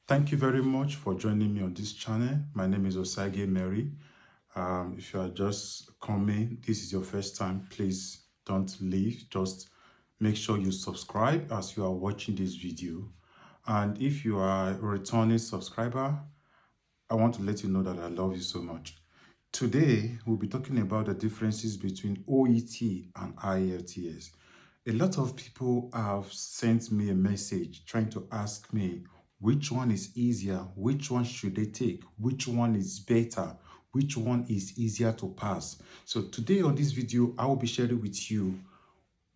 Thank you very much for joining me on this channel. My name is Osagie Mary. If you are just coming, this is your first time, please don't leave. Just make sure you subscribe as you are watching this video. And if you are a returning subscriber, I want to let you know that I love you so much. Today, we'll be talking about the differences between OET and IELTS. A lot of people have sent me a message trying to ask me which one is easier, which one should they take, which one is better, which one is easier to pass. So today on this video, I will be sharing with you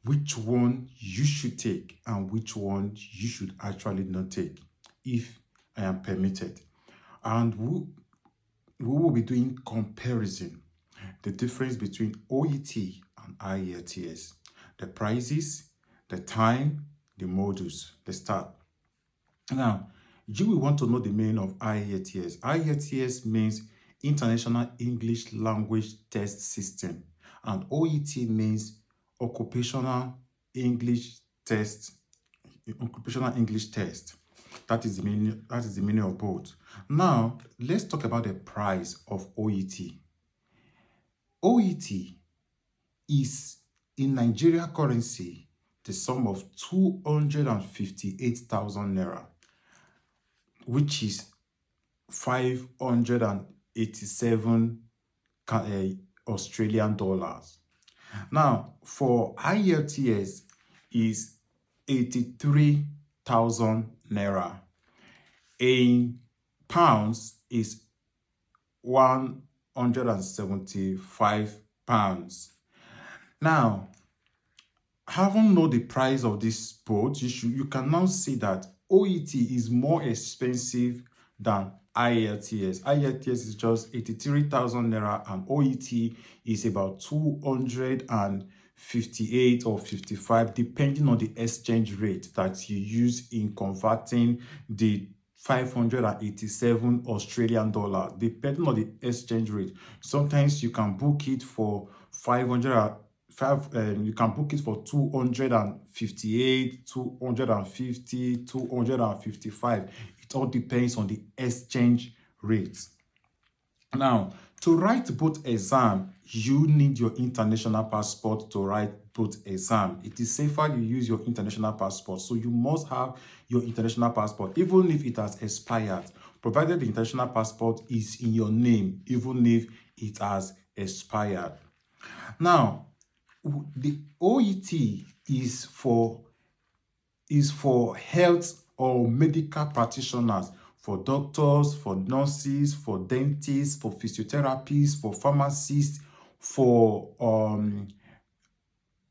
which one you should take and which one you should actually not take if I am permitted. And we will be doing comparison, the difference between OET and IELTS, the prices, the time, the modules. Let's start. Now, you will want to know the meaning of IELTS. IELTS means International English Language Test System, and OET means Occupational English Test. Occupational English Test. That is the meaning. That is the meaning of both. Now, let's talk about the price of OET. OET is in Nigeria currency the sum of 258,000 naira, which is 587 Australian dollars. Now, for IELTS is 83,000 naira. In pounds is 175 pounds. Now, having known the price of this boat, you can now see that OET is more expensive than IELTS. IELTS is just 83,000 naira and OET is about 258 or 55, depending on the exchange rate that you use in converting the 587 Australian dollar, depending on the exchange rate. Sometimes you can book it for you can book it for 258, 250, 255. It all depends on the exchange rate. Now, to write both exam, you need your international passport to write both exam. It is safer you use your international passport. So you must have your international passport, even if it has expired, provided the international passport is in your name, even if it has expired. Now, the OET is for health or medical practitioners, for doctors, for nurses, for dentists, for physiotherapists, for pharmacists, for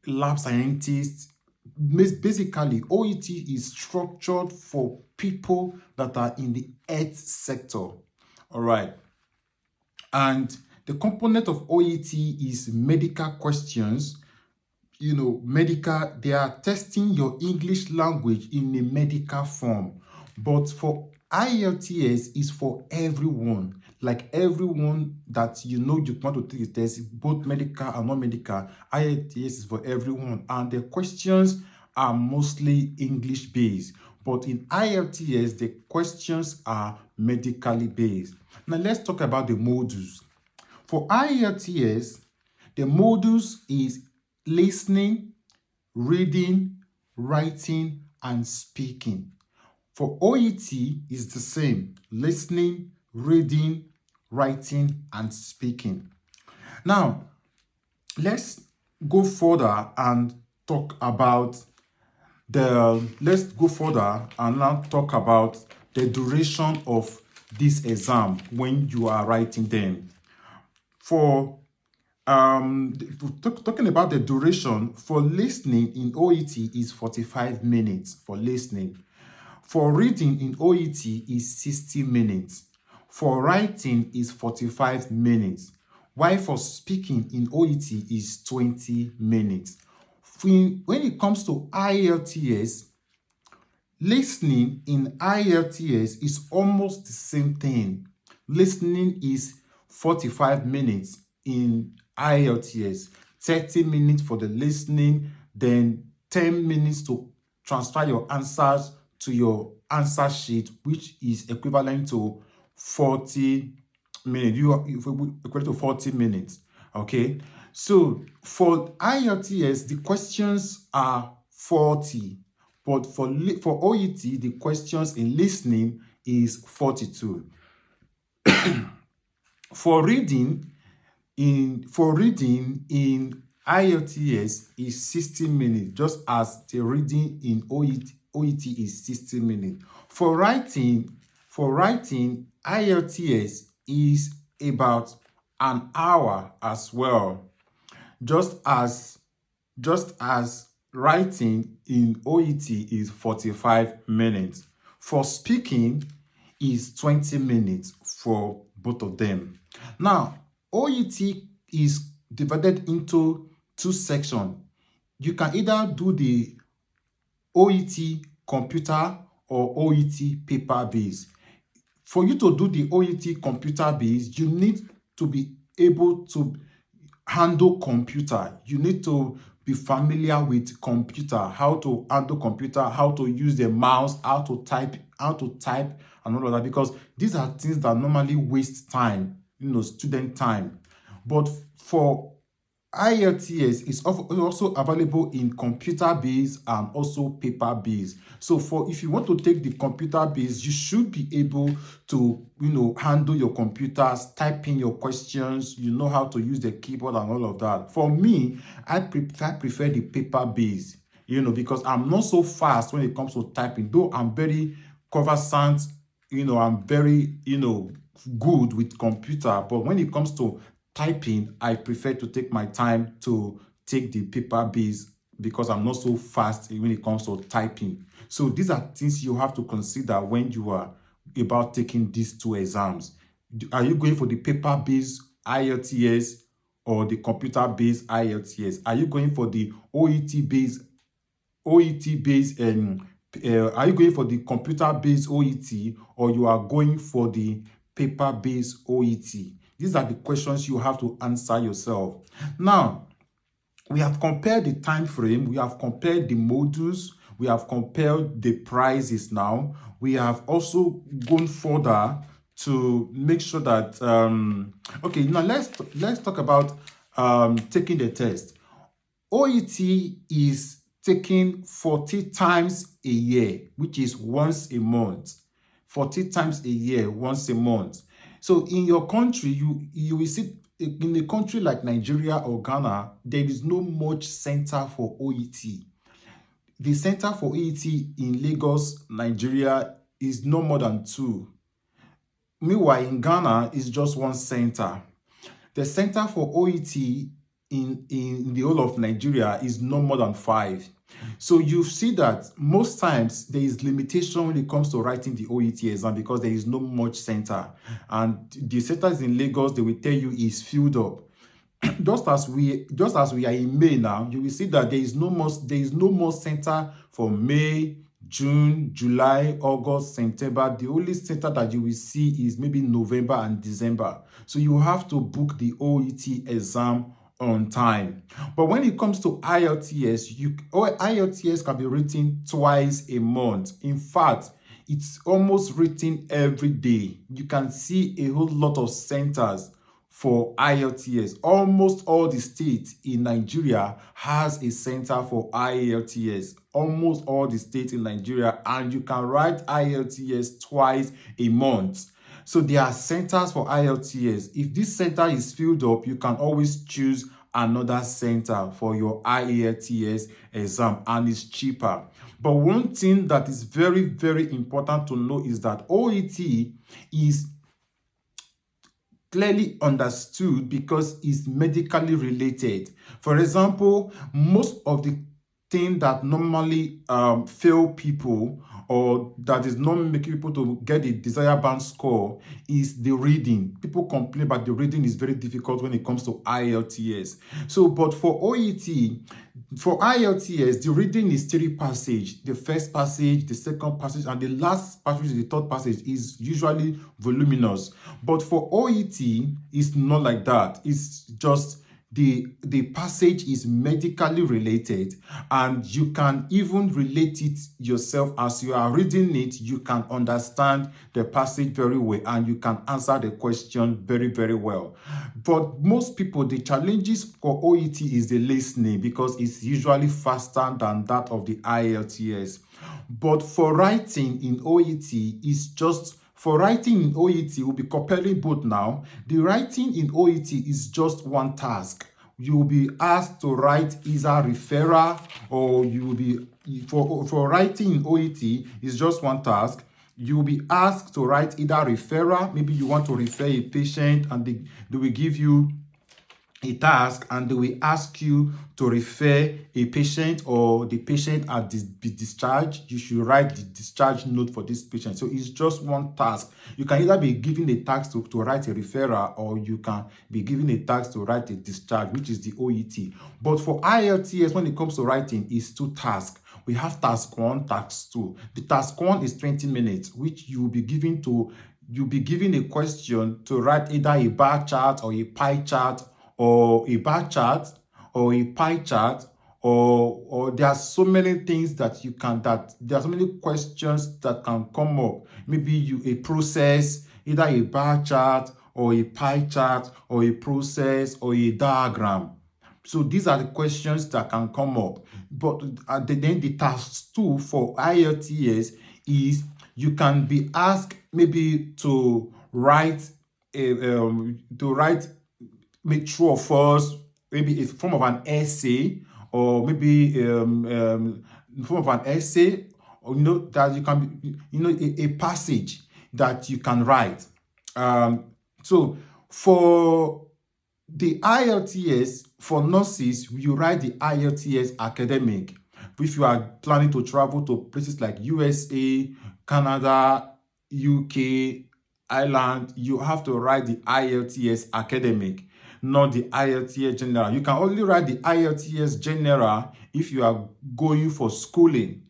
lab scientists. Basically, OET is structured for people that are in the health sector. All right. And the component of OET is medical questions. Medical, they are testing your English language in a medical form. But for IELTS is for everyone, like everyone that you want to take the test, both medical and non-medical. IELTS is for everyone, and the questions are mostly English based. But in IELTS, the questions are medically based. Now let's talk about the modules. For IELTS, the modules is listening, reading, writing, and speaking. For OET is the same: listening, reading, writing, and speaking. Now, let's go further and talk about the duration of this exam when you are writing them. For talking about the duration, for listening in OET is 45 minutes for listening. For reading in OET is 60 minutes. For writing is 45 minutes. While for speaking in OET is 20 minutes. When it comes to IELTS, listening in IELTS is almost the same thing. Listening is 45 minutes in IELTS, 30 minutes for the listening, then 10 minutes to transfer your answers to your answer sheet, which is equivalent to 40 minutes. Equivalent to 40 minutes. Okay. So for IELTS, the questions are 40, but for OET, the questions in listening is 42. For reading in IELTS is 60 minutes, just as the reading in OET is 60 minutes. For writing, IELTS is about an hour as well, just as writing in OET is 45 minutes. For speaking is 20 minutes for both of them. Now, OET is divided into two sections. You can either do the OET computer or OET paper based. For you to do the OET computer based, you need to be able to handle computer. You need to be familiar with computer, how to handle computer, how to use the mouse, how to type, and all of that, because these are things that normally waste time, student time. But for IELTS is also available in computer-based and also paper-based. So if you want to take the computer-based, you should be able to, handle your computers, type in your questions, how to use the keyboard and all of that. For me, I prefer the paper-based, because I'm not so fast when it comes to typing, though I'm very conversant, I'm very, good with computer, but when it comes to typing, I prefer to take my time to take the paper based because I'm not so fast when it comes to typing. So these are things you have to consider when you are about taking these two exams. Are you going for the paper based IELTS or the computer based IELTS? Are you going for the OET based are you going for the computer based OET, or you are going for the paper based OET? These are the questions you have to answer yourself. Now, we have compared the time frame, we have compared the modules, we have compared the prices now. We have also gone further to make sure that, okay, now let's talk about taking the test. OET is taken 40 times a year, which is once a month. 40 times a year, once a month. So in your country, you will see, in a country like Nigeria or Ghana, there is no much center for OET. The center for OET in Lagos, Nigeria is no more than 2. Meanwhile, in Ghana, it's just 1 center. The center for OET in the whole of Nigeria is no more than 5. So you see that most times there is limitation when it comes to writing the OET exam because there is no much center, and the centers in Lagos, they will tell you, is filled up. just as we are in May now, you will see that there is no more center for May, June, July, August, September. The only center that you will see is maybe November and December. So you have to book the OET exam on time. But when it comes to IELTS, IELTS can be written twice a month. In fact, it's almost written every day. You can see a whole lot of centers for IELTS. Almost all the states in Nigeria has a center for IELTS. Almost all the states in Nigeria, and you can write IELTS twice a month. So there are centers for IELTS. If this center is filled up, you can always choose another center for your IELTS exam, and it's cheaper. But one thing that is very, very important to know is that OET is clearly understood because it's medically related. For example, most of the thing that normally fail people, or that is not making people to get the desired band score, is the reading. People complain about the reading is very difficult when it comes to IELTS. So, but for OET, for IELTS, the reading is 3 passages. The first passage, the second passage, and the last passage, the third passage, is usually voluminous. But for OET, it's not like that. It's just the passage is medically related, and you can even relate it yourself. As you are reading it, you can understand the passage very well, and you can answer the question very, very well. But most people, the challenges for OET is the listening, because it's usually faster than that of the IELTS. But for writing in OET, is just for writing in OET, we'll be comparing both now. The writing in OET is just one task. You will be asked to write either referral, or you will be, for writing in OET is just one task. You will be asked to write either referral, maybe you want to refer a patient, and they will give you a task, and they will ask you to refer a patient, or the patient at be discharged. You should write the discharge note for this patient. So it's just one task. You can either be given a task to write a referral, or you can be given a task to write a discharge, which is the OET. But for IELTS, when it comes to writing, it's two tasks. We have task 1, task 2. The task 1 is 20 minutes, which you'll be given a question to write either a bar chart or a pie chart, or a bar chart or a pie chart, or there are so many things that you can, that there are so many questions that can come up. Maybe a process, either a bar chart or a pie chart, or a process or a diagram. So these are the questions that can come up. But then the task 2 for IELTS is you can be asked maybe to write make true or false, maybe it's form of an essay, or maybe form of an essay, or that you can a passage that you can write. So for the IELTS, for nurses, you write the IELTS academic. If you are planning to travel to places like USA, Canada, UK, Ireland, you have to write the IELTS academic, not the IELTS general. You can only write the IELTS general if you are going for schooling.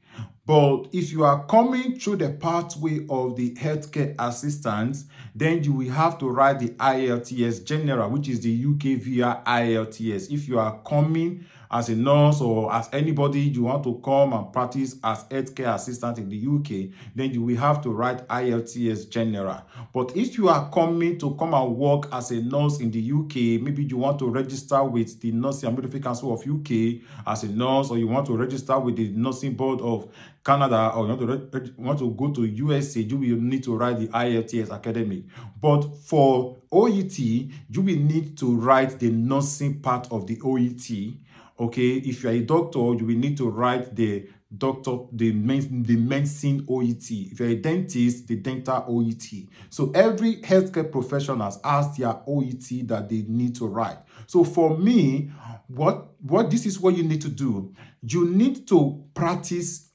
But if you are coming through the pathway of the healthcare assistants, then you will have to write the IELTS general, which is the UK via IELTS. If you are coming as a nurse, or as anybody, you want to come and practice as healthcare assistant in the UK, then you will have to write IELTS general. But if you are coming to come and work as a nurse in the UK, maybe you want to register with the Nursing and Midwifery Council of UK as a nurse, or you want to register with the Nursing Board of Canada, or you want to go to USA, you will need to write the IELTS academic. But for OET, you will need to write the nursing part of the OET. Okay, if you are a doctor, you will need to write the medicine OET. If you're a dentist, the dental OET. So every healthcare professional has their OET that they need to write. So for me, this is what you need to do. You need to practice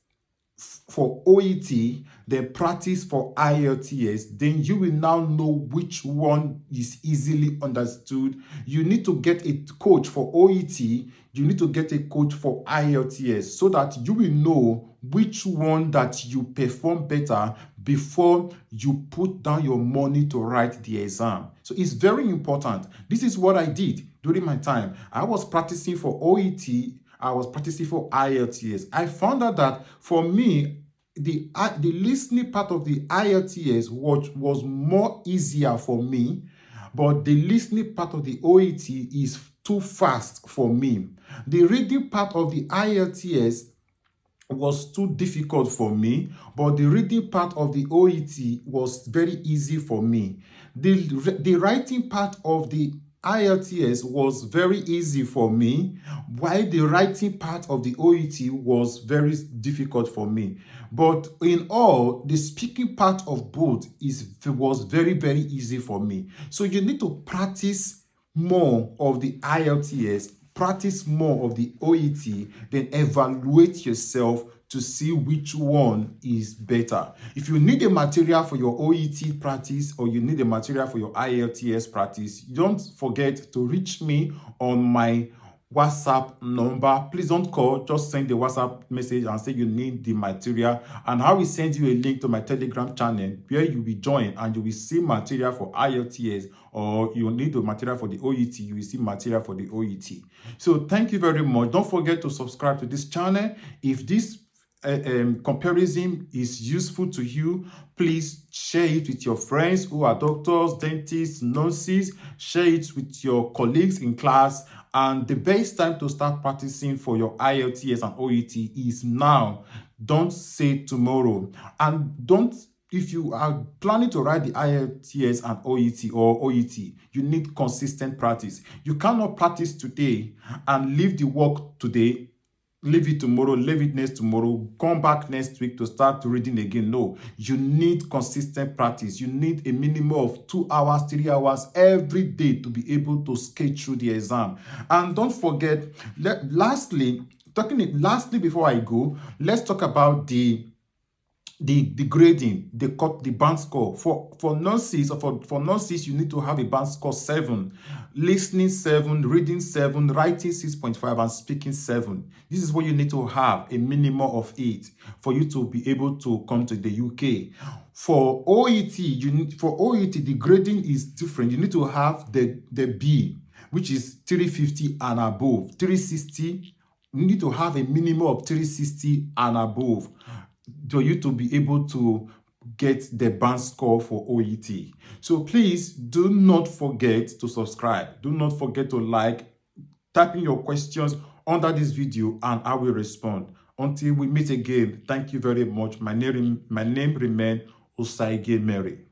for OET, then practice for IELTS, then you will now know which one is easily understood. You need to get a coach for OET, you need to get a coach for IELTS, so that you will know which one that you perform better before you put down your money to write the exam. So it's very important. This is what I did during my time. I was practicing for OET, I was practicing for IELTS. I found out that for me, the listening part of the IELTS was more easier for me, but the listening part of the OET is too fast for me. The reading part of the IELTS was too difficult for me, but the reading part of the OET was very easy for me. The writing part of the IELTS was very easy for me, while the writing part of the OET was very difficult for me. But in all, the speaking part of both was very, very easy for me. So you need to practice more of the IELTS, practice more of the OET, then evaluate yourself to see which one is better. If you need a material for your OET practice, or you need a material for your IELTS practice, don't forget to reach me on my WhatsApp number. Please don't call, just send the WhatsApp message and say you need the material, and I will send you a link to my Telegram channel where you will join and you will see material for IELTS, or you need the material for the OET, you will see material for the OET. So thank you very much. Don't forget to subscribe to this channel. If this comparison is useful to you, please share it with your friends who are doctors, dentists, nurses. Share it with your colleagues in class. And the best time to start practicing for your IELTS and OET is now. Don't say tomorrow. And don't, if you are planning to write the IELTS and OET or OET, you need consistent practice. You cannot practice today and leave the work today, leave it tomorrow, leave it next tomorrow, come back next week to start reading again. No, you need consistent practice. You need a minimum of 2 hours, 3 hours every day to be able to skate through the exam. And don't forget, lastly, before I go, let's talk about the grading, the band score. For nurses, or for nurses, you need to have a band score 7, listening 7, reading 7, writing 6.5, and speaking 7. This is what you need to have, a minimum of 8 for you to be able to come to the UK. For OET, the grading is different. You need to have the B, which is 350 and above. 360, you need to have a minimum of 360 and above for you to be able to get the band score for OET. So please do not forget to subscribe. Do not forget to like. Type in your questions under this video and I will respond. Until we meet again, thank you very much. My name remains Osagie Mary.